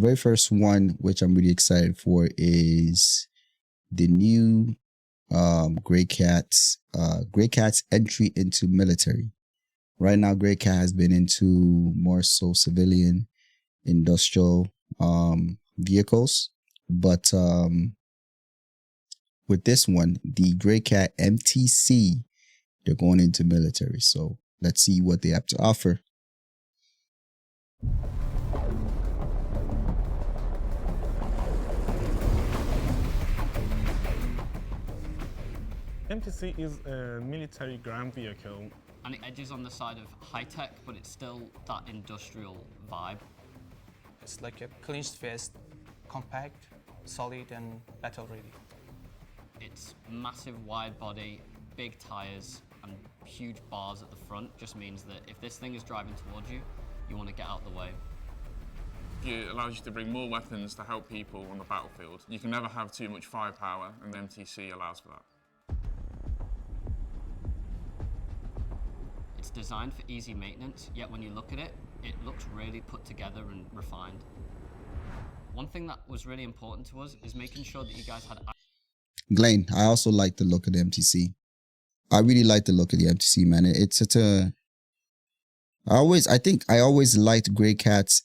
very first one, which I'm really excited for, is the new Greycat's entry into military. Right now, Greycat has been into more so civilian, industrial vehicles, but with this one, the Greycat MTC, they're going into military. So let's see what they have to offer. MTC is a military ground vehicle. And it edges on the side of high-tech, but it's still that industrial vibe. It's like a clean-faced, compact, solid, and battle-ready. Its massive wide body, big tires, and huge bars at the front just means that if this thing is driving towards you, you want to get out of the way. It allows you to bring more weapons to help people on the battlefield. You can never have too much firepower, and the MTC allows for that. It's designed for easy maintenance, yet when you look at it, it looks really put together and refined. One thing that was really important to us is making sure that you guys had... Glenn, I also like the look of the MTC. I really like the look of the MTC, man. It's such a... I always liked Greycat's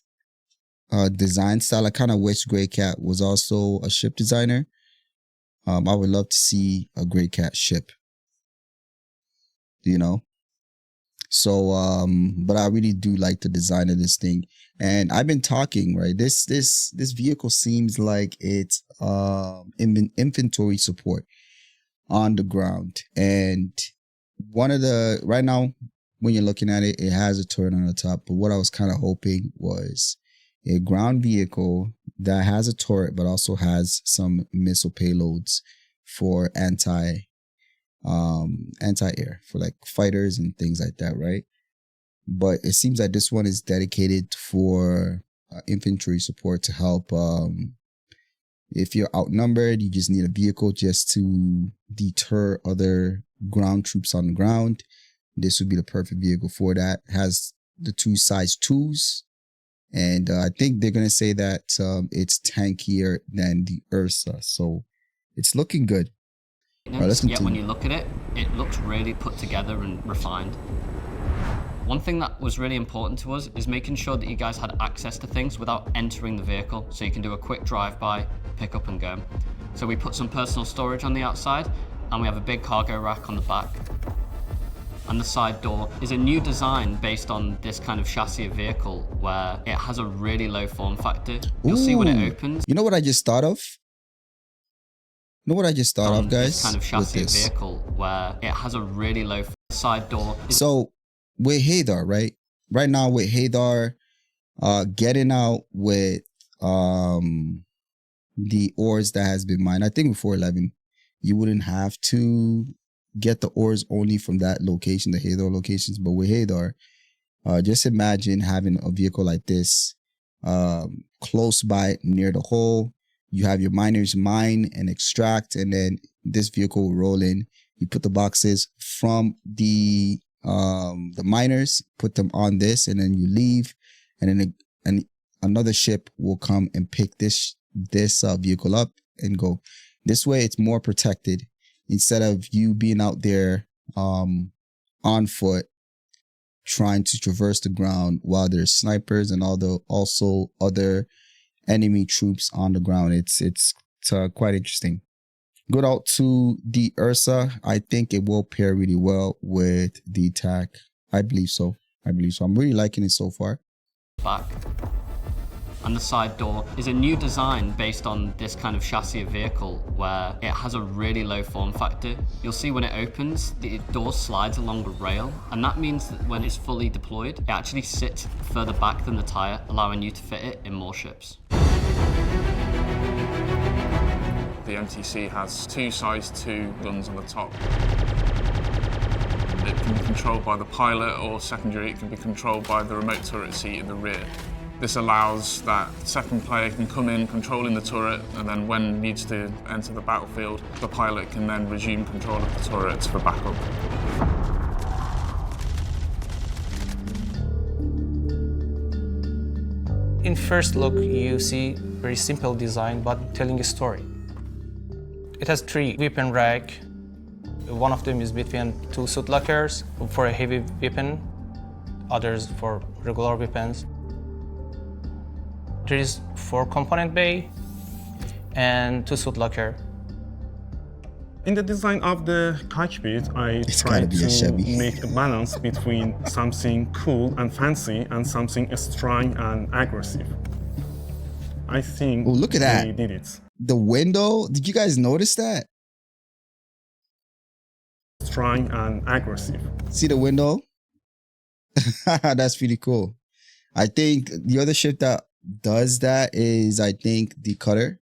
design style. I kind of wish Greycat was also a ship designer. I would love to see a Greycat ship. You know? So, but I really do like the design of this thing. And I've been talking, right? This vehicle seems like it's inventory support on the ground. And one of the, right now, when you're looking at it, it has a turret on the top. But what I was kind of hoping was a ground vehicle that has a turret, but also has some missile payloads for anti-air, for like fighters and things like that, right? But it seems like this one is dedicated for infantry support to help. If you're outnumbered, you just need a vehicle just to deter other ground troops on the ground. This would be the perfect vehicle for that. It has the two size 2s. And I think they're going to say that it's tankier than the Ursa. So it's looking good. Right, let's continue. Yet when you look at it, it looks really put together and refined. One thing that was really important to us is making sure that you guys had access to things without entering the vehicle, so you can do a quick drive-by, pick up and go. So we put some personal storage on the outside, and we have a big cargo rack on the back. And the side door is a new design based on this kind of chassis of vehicle where it has a really low form factor. You'll see when it opens. You know what I just thought of? You know what I just thought of, guys? This kind of chassis of vehicle where it has a really low side door. So with Hadar, right? Right now with Hadar, getting out with the ores that has been mined, I think before 11, you wouldn't have to get the ores only from that location, the Hadar locations. But with Hadar, just imagine having a vehicle like this close by near the hole. You have your miners mine and extract, and then this vehicle will roll in. You put the boxes from the miners, put them on this, and then you leave, and then another ship will come and pick this vehicle up and go. This way, it's more protected instead of you being out there on foot trying to traverse the ground while there's snipers and also other enemy troops on the ground. It's quite interesting. Go out to the Ursa. I think it will pair really well with the TAC. I believe so. I'm really liking it so far. Back. And the side door is a new design based on this kind of chassis of vehicle where it has a really low form factor. You'll see when it opens, the door slides along the rail, and that means that when it's fully deployed, it actually sits further back than the tire, allowing you to fit it in more ships. The MTC has two size 2 guns on the top. It can be controlled by the pilot, or secondary, it can be controlled by the remote turret seat in the rear. This allows that second player can come in controlling the turret, and then when needs to enter the battlefield, the pilot can then resume control of the turrets for backup. In first look, you see very simple design, but telling a story. It has 3 weapon rack. One of them is between 2 suit lockers for a heavy weapon, others for regular weapons. There is 4 component bay and 2 suit locker. In the design of the cockpit, I It's gotta tried be a to Chevy. make a balance between something cool and fancy and something strong and aggressive. I think Oh, look at that. they did it. The window, did you guys notice that? Strong and aggressive. See the window? That's pretty cool. I think the other ship that does that is, I think, the Cutter.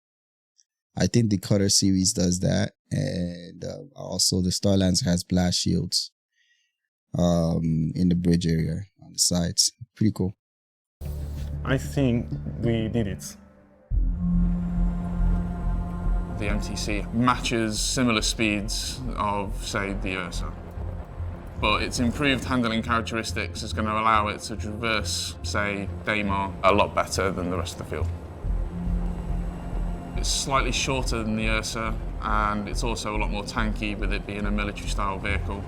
I think the Cutter series does that. And also the Starlancer has blast shields in the bridge area on the sides. Pretty cool. I think we did it. The MTC matches similar speeds of, say, the Ursa. But its improved handling characteristics is going to allow it to traverse, say, Daymar a lot better than the rest of the field. It's slightly shorter than the Ursa, and it's also a lot more tanky with it being a military-style vehicle.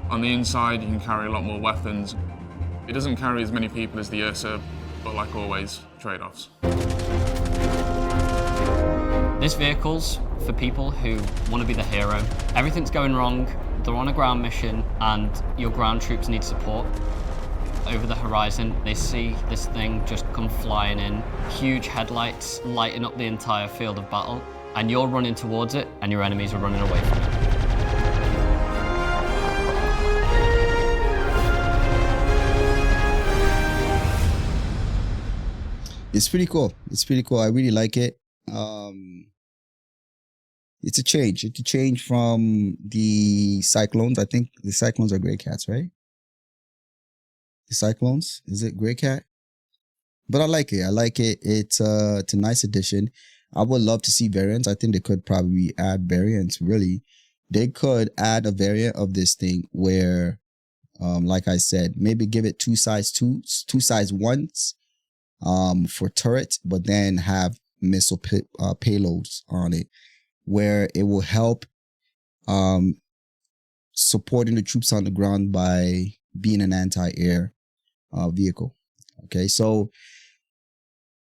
On the inside, you can carry a lot more weapons. It doesn't carry as many people as the Ursa, but like always, trade-offs. This vehicle's for people who want to be the hero. Everything's going wrong, they're on a ground mission, and your ground troops need support. Over the horizon, they see this thing just come flying in, huge headlights lighting up the entire field of battle, and you're running towards it, and your enemies are running away from it. It's pretty cool. It's pretty cool. I really like it. It's a change. It's a change from the Cyclones. I think the Cyclones are Greycats, right? The Cyclones, is it Greycat? But I like it. I like it. It's a nice addition. I would love to see variants. I think they could probably add variants. Really, they could add a variant of this thing where, like I said, maybe give it two size ones, for turrets, but then have missile payloads on it, where it will help supporting the troops on the ground by being an anti-air vehicle. Okay, so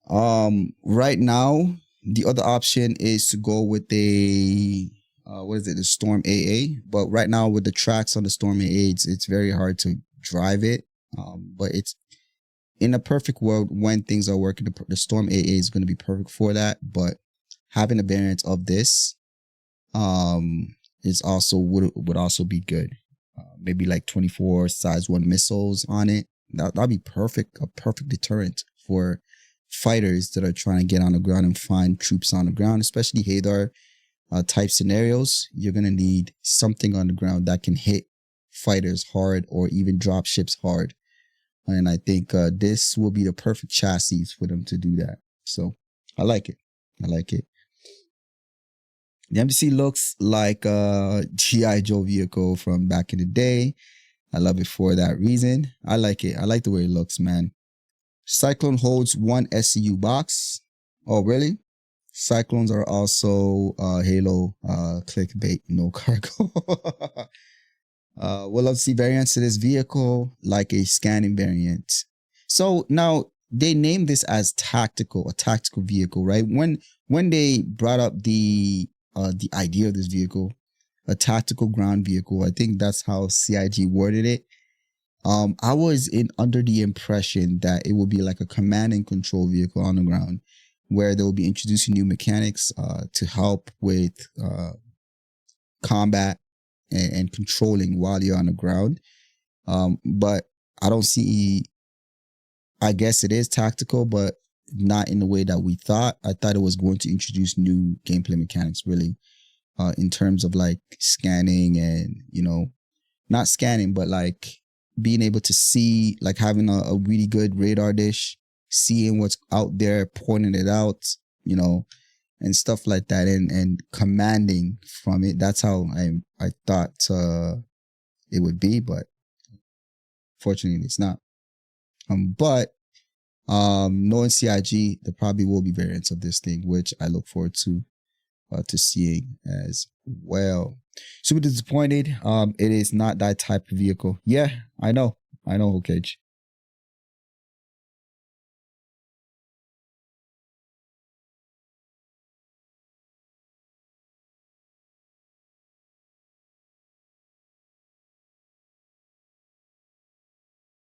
right now the other option is to go with the the Storm AA, but right now with the tracks on the Storm AA, it's very hard to drive it, but it's in a perfect world when things are working, the Storm AA is going to be perfect for that. But having a variant of this is also would also be good. Maybe like 24 size 1 missiles on it. That'd be perfect, a perfect deterrent for fighters that are trying to get on the ground and find troops on the ground, especially Hadar type scenarios. You're gonna need something on the ground that can hit fighters hard or even drop ships hard. And I think this will be the perfect chassis for them to do that. So I like it. I like it. The MTC looks like a G.I. Joe vehicle from back in the day. I love it for that reason. I like it. I like the way it looks, man. Cyclone holds 1 SCU box. Oh, really? Cyclones are also Halo clickbait, no cargo. We'll love to see variants to this vehicle, like a scanning variant. So now they named this as tactical, a tactical vehicle, right? When they brought up the idea of this vehicle, a tactical ground vehicle, I think that's how CIG worded it. I was under the impression that it would be like a command and control vehicle on the ground, where they will be introducing new mechanics to help with combat and controlling while you're on the ground. But I don't see, I guess it is tactical, but not in the way that we thought. I thought it was going to introduce new gameplay mechanics, really, in terms of like scanning and, you know, not scanning, but like being able to see, like having a really good radar dish, seeing what's out there, pointing it out, you know, and stuff like that, and commanding from it. That's how I thought it would be, but fortunately it's not. But Knowing CIG, there probably will be variants of this thing, which I look forward to seeing as well. Super disappointed. It is not that type of vehicle. Yeah, I know, Cage.